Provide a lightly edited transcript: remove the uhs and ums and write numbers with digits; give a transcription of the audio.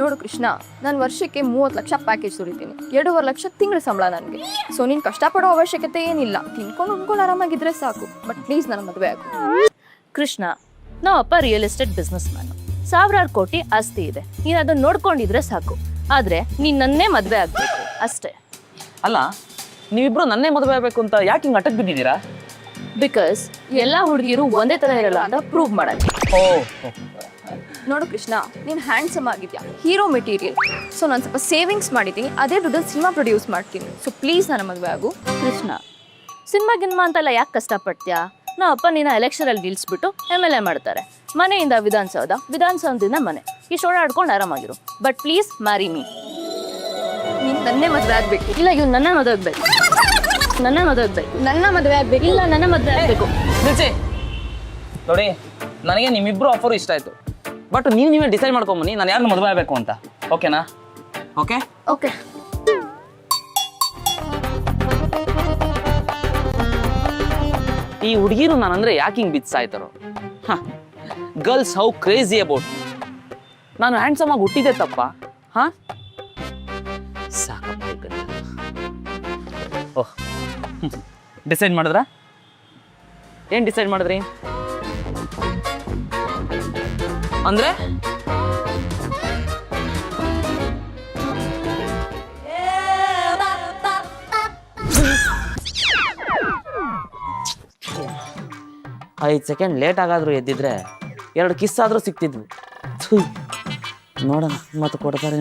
ನೋಡು ಕೃಷ್ಣ, ನಾನು ವರ್ಷಕ್ಕೆ 30 ಲಕ್ಷ ಪ್ಯಾಕೇಜ್ ಸುರಿತೀನಿ, 2.5 ಲಕ್ಷ ತಿಂಗಳ ಸಂಬಳ ನನಗೆ. ಸೊ ನೀನು ಕಷ್ಟಪಡೋ ಅವಶ್ಯಕತೆ ಏನಿಲ್ಲ, ತಿನ್ಕೊಂಡು ಉಣ್ಕೊಂಡು ಆರಾಮಾಗಿದ್ರೆ ಸಾಕು. ಬಟ್ ಪ್ಲೀಸ್ ನನ್ನ ಮದುವೆ ಆಗು. ಕೃಷ್ಣ, ನಾವು ಅಪ್ಪ ರಿಯಲ್ ಎಸ್ಟೇಟ್ ಬಿಸ್ನೆಸ್ ಮ್ಯಾನು, 1000 ಕೋಟಿ ಆಸ್ತಿ ಇದೆ. ನೀನು ಅದನ್ನ ನೋಡ್ಕೊಂಡಿದ್ರೆ ಸಾಕು. ಆದ್ರೆ ನೀನ್ ನನ್ನೇ ಮದುವೆ ಆಗ್ಬೇಕು ಅಷ್ಟೇ. ಅಲ್ಲ, ನೀವಿಬ್ರು ನನ್ನೇ ಮದುವೆ ಆಗಬೇಕು ಅಂತ ಯಾಕೆ ಹಿಂಗೆ ಅಟಕ್ ಬಿದ್ದಿದ್ದೀರಾ? ಬಿಕಾಸ್ ಎಲ್ಲಾ ಹುಡುಗಿರು ಒಂದೇ ತರ ಇರಲ್ಲ ಅಂತ ಪ್ರೂವ್ ಮಾಡಕ್ಕೆ. ಓ, ನೋಡು ಕೃಷ್ಣ, ನೀನು ಹ್ಯಾಂಡ್ಸಮ್ ಆಗಿದ್ಯಾ, ಹೀರೋ ಮೆಟೀರಿಯಲ್. ಸೊ ನಾನು ಸ್ವಲ್ಪ ಸೇವಿಂಗ್ಸ್ ಮಾಡಿದ್ದೀನಿ, ಅದೇ ದುಡ್ಡಲ್ಲಿ ಸಿನಿಮಾ ಪ್ರೊಡ್ಯೂಸ್ ಮಾಡ್ತೀನಿ. ಸೊ ಪ್ಲೀಸ್ ನನ್ನ ಮದುವೆ ಆಗು. ಕೃಷ್ಣ, ಸಿನಿಮಾ ಅಂತೆಲ್ಲ ಯಾಕೆ ಕಷ್ಟಪಡ್ತೀಯಾ? ನಾವು ಅಪ್ಪ ನಿನ್ನ ಎಲೆಕ್ಷನಲ್ಲಿ ನಿಲ್ಲಿಸ್ಬಿಟ್ಟು MLA ಮಾಡ್ತಾರೆ. ಮನೆಯಿಂದ ವಿಧಾನಸೌಧದಿಂದ ಮನೆ, ಇಷ್ಟು ಓಡಾಡ್ಕೊಂಡು ಆರಾಮಾಗಿರು. But please marry me. ನೀನು ನನ್ನೇ ಮದುವೆ ಆಗಬೇಕು. ಇಲ್ಲ, ಇವ್ನು ನನ್ನ ಮದುವೆ ಆಗ್ಬೇಕು. ನನ್ನ ಮದುವೆ ಆಗ್ಬೇಕು. ಇಲ್ಲ, ನನ್ನ ಮದುವೆ ಆಗ್ಬೇಕು. ನೋಡಿ, ನನಗೆ ನಿಮ್ಮಿಬ್ರು ಆಫರ್ ಇಷ್ಟ ಆಯ್ತು. ಬಟ್ ನೀವೇ ಡಿಸೈಡ್ ಮಾಡ್ಕೊಂಬನ್ನಿ, ನಾನು ಯಾರನ್ನ ಮದುವೆ ಆಗಬೇಕು ಅಂತ. ಓಕೆನಾ? Okay okay. ಈ ಹುಡುಗಿರು ನಾನಂದ್ರೆ ಯಾಕೆ ಹಿಂಗೆ ಬಿತ್ಸಾಯ್ತಾರೋ? Girls how crazy about. ನಾನು ಹ್ಯಾಂಡ್ಸಮ್ ಆಗಿ ಹುಟ್ಟಿದೆ ತಪ್ಪ? ಸಾಕಪ್ಪ. ಓಹ್, ಡಿಸೈಡ್ ಮಾಡಿದ್ರಾ? ಏನು ಡಿಸೈಡ್ ಮಾಡಿದ್ರಿ? ಅಂದ್ರೆ ಐದು ಸೆಕೆಂಡ್ ಲೇಟ್ ಆಗಾದ್ರೂ ಎದ್ದಿದ್ರೆ 2 ಕಿಸ್ ಆದ್ರೂ ಸಿಕ್ತಿದ್ವು. ನೋಡೋಣ ಮತ್ತೆ ಕೊಡ್ತಾರೆ.